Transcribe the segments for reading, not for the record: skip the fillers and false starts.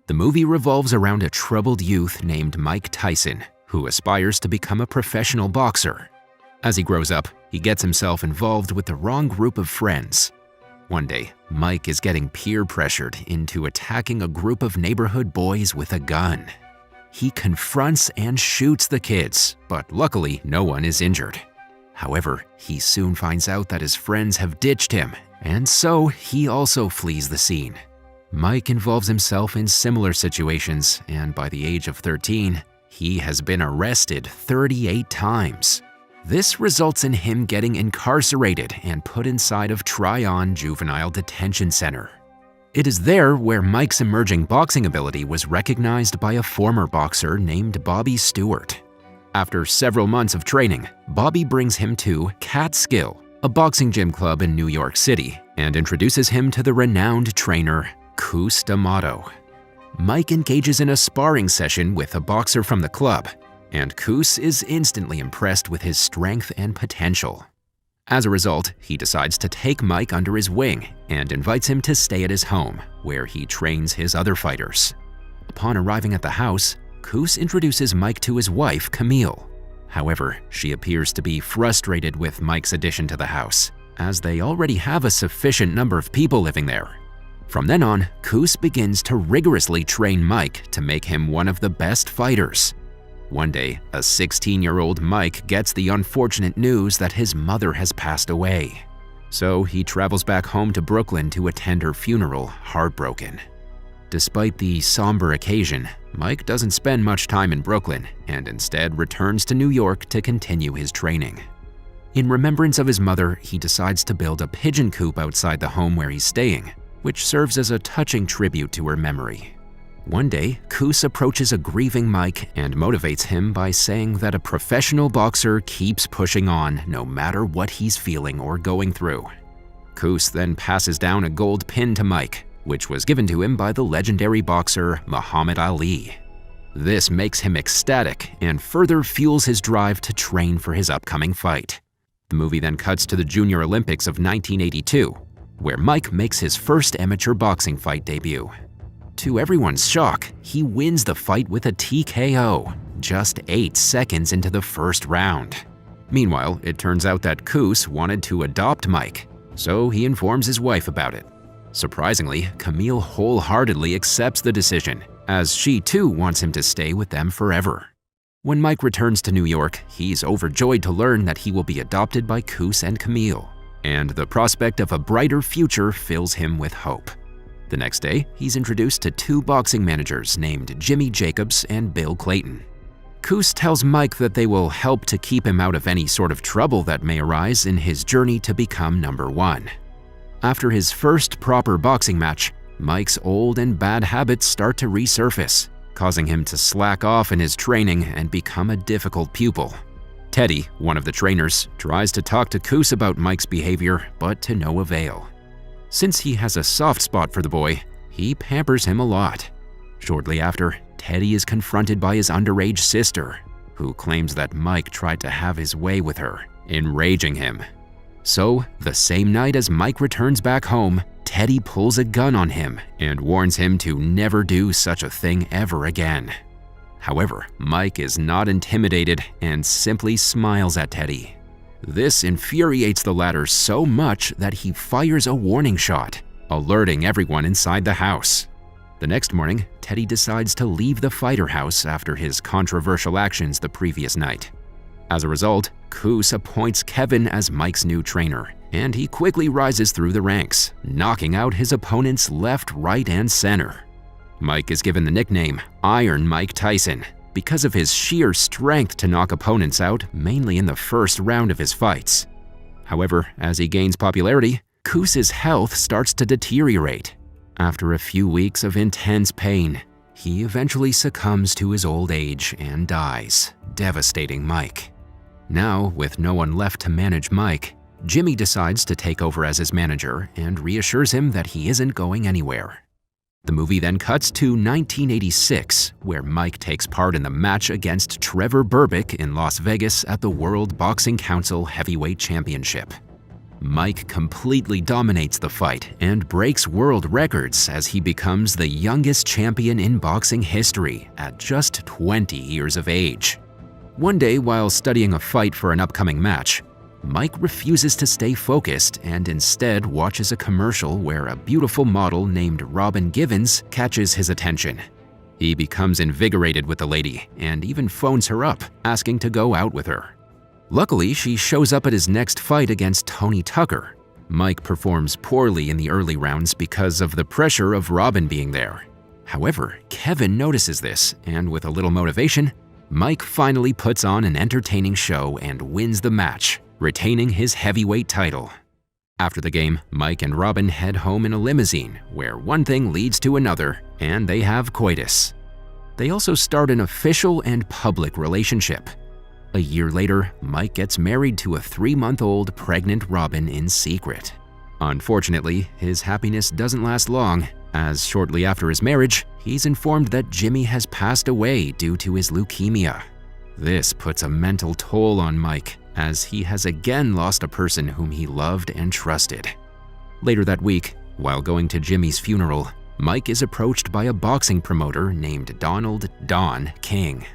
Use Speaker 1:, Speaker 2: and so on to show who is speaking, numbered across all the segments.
Speaker 1: The movie revolves around a troubled youth named Mike Tyson, who aspires to become a professional boxer. As he grows up, he gets himself involved with the wrong group of friends. One day, Mike is getting peer pressured into attacking a group of neighborhood boys with a gun. He confronts and shoots the kids, but luckily no one is injured. However, he soon finds out that his friends have ditched him, and so he also flees the scene. Mike involves himself in similar situations, and by the age of 13, he has been arrested 38 times. This results in him getting incarcerated and put inside of Tryon Juvenile Detention Center. It is there where Mike's emerging boxing ability was recognized by a former boxer named Bobby Stewart. After several months of training, Bobby brings him to Catskill, a boxing gym club in New York City, and introduces him to the renowned trainer Cus D'Amato. Mike engages in a sparring session with a boxer from the club, and Cus is instantly impressed with his strength and potential. As a result, he decides to take Mike under his wing and invites him to stay at his home, where he trains his other fighters. Upon arriving at the house, Cus introduces Mike to his wife, Camille. However, she appears to be frustrated with Mike's addition to the house, as they already have a sufficient number of people living there. From then on, Cus begins to rigorously train Mike to make him one of the best fighters. One day, a 16-year-old Mike gets the unfortunate news that his mother has passed away. So he travels back home to Brooklyn to attend her funeral, heartbroken. Despite the somber occasion, Mike doesn't spend much time in Brooklyn and instead returns to New York to continue his training. In remembrance of his mother, he decides to build a pigeon coop outside the home where he's staying, which serves as a touching tribute to her memory. One day, Cus approaches a grieving Mike and motivates him by saying that a professional boxer keeps pushing on no matter what he's feeling or going through. Cus then passes down a gold pin to Mike, which was given to him by the legendary boxer Muhammad Ali. This makes him ecstatic and further fuels his drive to train for his upcoming fight. The movie then cuts to the Junior Olympics of 1982, where Mike makes his first amateur boxing fight debut. To everyone's shock, he wins the fight with a TKO, just 8 seconds into the first round. Meanwhile, it turns out that Cus wanted to adopt Mike, so he informs his wife about it. Surprisingly, Camille wholeheartedly accepts the decision, as she too wants him to stay with them forever. When Mike returns to New York, he's overjoyed to learn that he will be adopted by Cus and Camille, and the prospect of a brighter future fills him with hope. The next day, he's introduced to 2 boxing managers named Jimmy Jacobs and Bill Clayton. Cus tells Mike that they will help to keep him out of any sort of trouble that may arise in his journey to become #1. After his first proper boxing match, Mike's old and bad habits start to resurface, causing him to slack off in his training and become a difficult pupil. Teddy, one of the trainers, tries to talk to Cus about Mike's behavior, but to no avail. Since he has a soft spot for the boy, he pampers him a lot. Shortly after, Teddy is confronted by his underage sister, who claims that Mike tried to have his way with her, enraging him. So, the same night as Mike returns back home, Teddy pulls a gun on him and warns him to never do such a thing ever again. However, Mike is not intimidated and simply smiles at Teddy. This infuriates the latter so much that he fires a warning shot, alerting everyone inside the house. The next morning, Teddy decides to leave the fighter house after his controversial actions the previous night. As a result, Cus appoints Kevin as Mike's new trainer, and he quickly rises through the ranks, knocking out his opponents left, right, and center. Mike is given the nickname Iron Mike Tyson because of his sheer strength to knock opponents out, mainly in the first round of his fights. However, as he gains popularity, Cus's health starts to deteriorate. After a few weeks of intense pain, he eventually succumbs to his old age and dies, devastating Mike. Now, with no one left to manage Mike, Jimmy decides to take over as his manager and reassures him that he isn't going anywhere. The movie then cuts to 1986, where Mike takes part in the match against Trevor Berbick in Las Vegas at the World Boxing Council Heavyweight Championship. Mike completely dominates the fight and breaks world records as he becomes the youngest champion in boxing history at just 20 years of age. One day, while studying a fight for an upcoming match, Mike refuses to stay focused and instead watches a commercial where a beautiful model named Robin Givens catches his attention. He becomes invigorated with the lady and even phones her up, asking to go out with her. Luckily, she shows up at his next fight against Tony Tucker. Mike performs poorly in the early rounds because of the pressure of Robin being there. However, Kevin notices this, and with a little motivation, Mike finally puts on an entertaining show and wins the match, retaining his heavyweight title. After the game, Mike and Robin head home in a limousine, where one thing leads to another, and they have coitus. They also start an official and public relationship. A year later, Mike gets married to a 3-month-old pregnant Robin in secret. Unfortunately, his happiness doesn't last long, as shortly after his marriage, he's informed that Jimmy has passed away due to his leukemia. This puts a mental toll on Mike, as he has again lost a person whom he loved and trusted. Later that week, while going to Jimmy's funeral, Mike is approached by a boxing promoter named Donald "Don" King.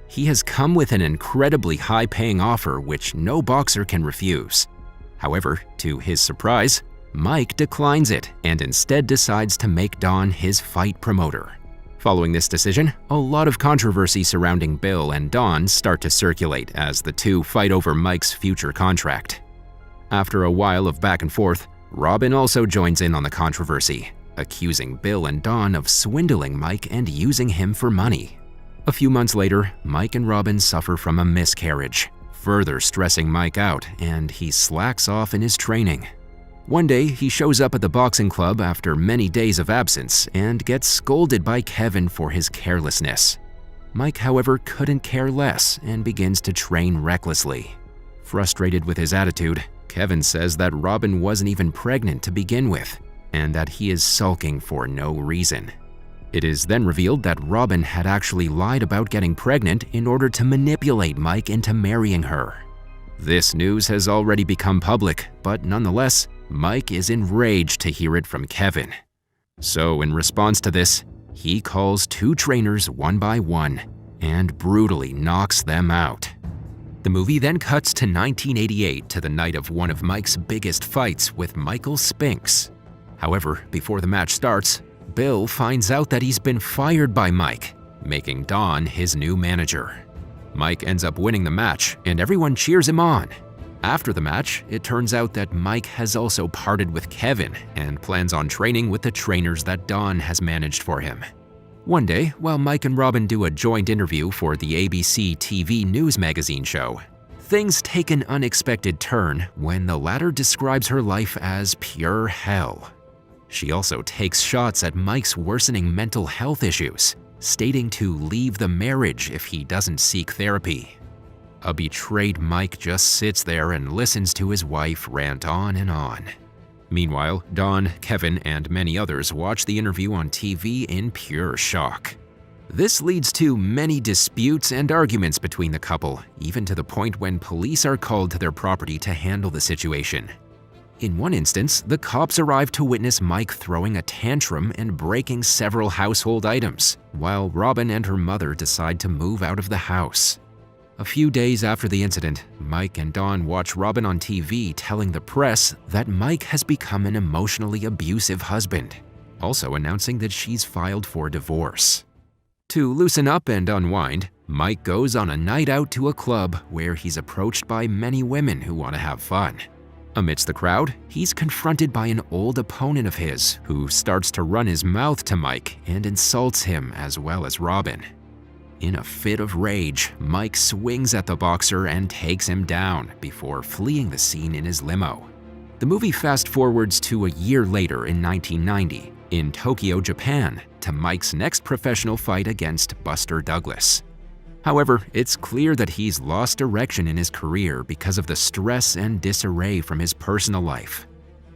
Speaker 1: He has come with an incredibly high-paying offer which no boxer can refuse. However, to his surprise, Mike declines it and instead decides to make Don his fight promoter. Following this decision, a lot of controversy surrounding Bill and Don start to circulate as the two fight over Mike's future contract. After a while of back and forth, Robin also joins in on the controversy, accusing Bill and Don of swindling Mike and using him for money. A few months later, Mike and Robin suffer from a miscarriage, further stressing Mike out, and he slacks off in his training. One day, he shows up at the boxing club after many days of absence and gets scolded by Kevin for his carelessness. Mike, however, couldn't care less and begins to train recklessly. Frustrated with his attitude, Kevin says that Robin wasn't even pregnant to begin with, and that he is sulking for no reason. It is then revealed that Robin had actually lied about getting pregnant in order to manipulate Mike into marrying her. This news has already become public, but nonetheless, Mike is enraged to hear it from Kevin. So in response to this, he calls 2 trainers one by one and brutally knocks them out. The movie then cuts to 1988 to the night of one of Mike's biggest fights with Michael Spinks. However, before the match starts, Bill finds out that he's been fired by Mike, making Don his new manager. Mike ends up winning the match, and everyone cheers him on. After the match, it turns out that Mike has also parted with Kevin and plans on training with the trainers that Don has managed for him. One day, while Mike and Robin do a joint interview for the ABC TV news magazine show, things take an unexpected turn when the latter describes her life as pure hell. She also takes shots at Mike's worsening mental health issues, stating to leave the marriage if he doesn't seek therapy. A betrayed Mike just sits there and listens to his wife rant on and on. Meanwhile, Don, Kevin, and many others watch the interview on TV in pure shock. This leads to many disputes and arguments between the couple, even to the point when police are called to their property to handle the situation. In one instance, the cops arrive to witness Mike throwing a tantrum and breaking several household items, while Robin and her mother decide to move out of the house. A few days after the incident, Mike and Don watch Robin on TV telling the press that Mike has become an emotionally abusive husband, also announcing that she's filed for divorce. To loosen up and unwind, Mike goes on a night out to a club where he's approached by many women who want to have fun. Amidst the crowd, he's confronted by an old opponent of his who starts to run his mouth to Mike and insults him as well as Robin. In a fit of rage, Mike swings at the boxer and takes him down before fleeing the scene in his limo. The movie fast forwards to a year later in 1990, in Tokyo, Japan, to Mike's next professional fight against Buster Douglas. However, it's clear that he's lost direction in his career because of the stress and disarray from his personal life.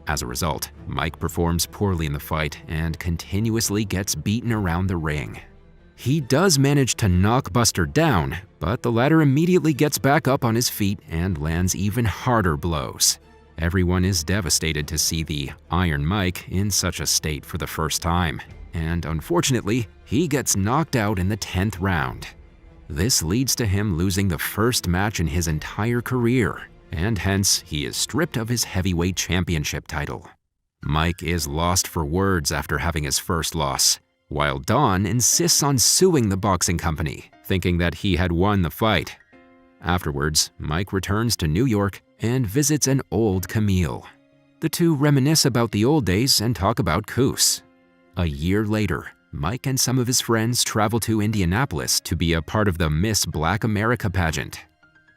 Speaker 1: As a result, Mike performs poorly in the fight and continuously gets beaten around the ring. He does manage to knock Buster down, but the latter immediately gets back up on his feet and lands even harder blows. Everyone is devastated to see the Iron Mike in such a state for the first time, and unfortunately, he gets knocked out in the 10th round. This leads to him losing the first match in his entire career, and hence he is stripped of his heavyweight championship title. Mike is lost for words after having his first loss, while Don insists on suing the boxing company, thinking that he had won the fight. Afterwards, Mike returns to New York and visits an old Camille. The two reminisce about the old days and talk about Cus. A year later, Mike and some of his friends travel to Indianapolis to be a part of the Miss Black America pageant.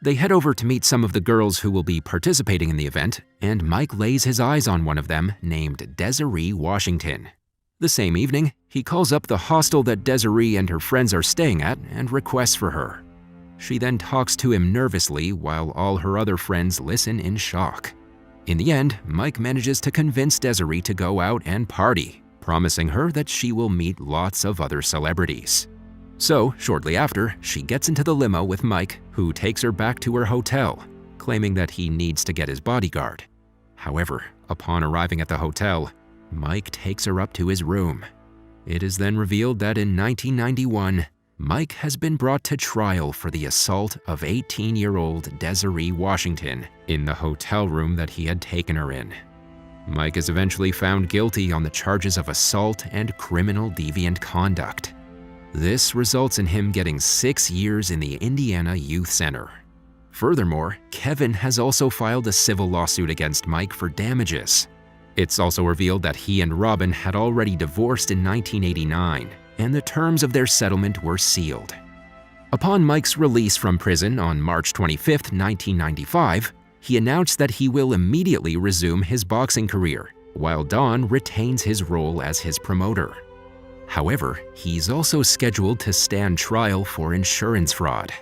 Speaker 1: They head over to meet some of the girls who will be participating in the event, and Mike lays his eyes on one of them named Desiree Washington. The same evening, he calls up the hostel that Desiree and her friends are staying at and requests for her. She then talks to him nervously while all her other friends listen in shock. In the end, Mike manages to convince Desiree to go out and party, promising her that she will meet lots of other celebrities. So, shortly after, she gets into the limo with Mike, who takes her back to her hotel, claiming that he needs to get his bodyguard. However, upon arriving at the hotel, Mike takes her up to his room. It is then revealed that in 1991, Mike has been brought to trial for the assault of 18-year-old Desiree Washington in the hotel room that he had taken her in. Mike is eventually found guilty on the charges of assault and criminal deviant conduct. This results in him getting 6 years in the Indiana Youth Center. Furthermore, Kevin has also filed a civil lawsuit against Mike for damages. It's also revealed that he and Robin had already divorced in 1989, and the terms of their settlement were sealed. Upon Mike's release from prison on March 25, 1995, he announced that he will immediately resume his boxing career, while Don retains his role as his promoter. However, he's also scheduled to stand trial for insurance fraud.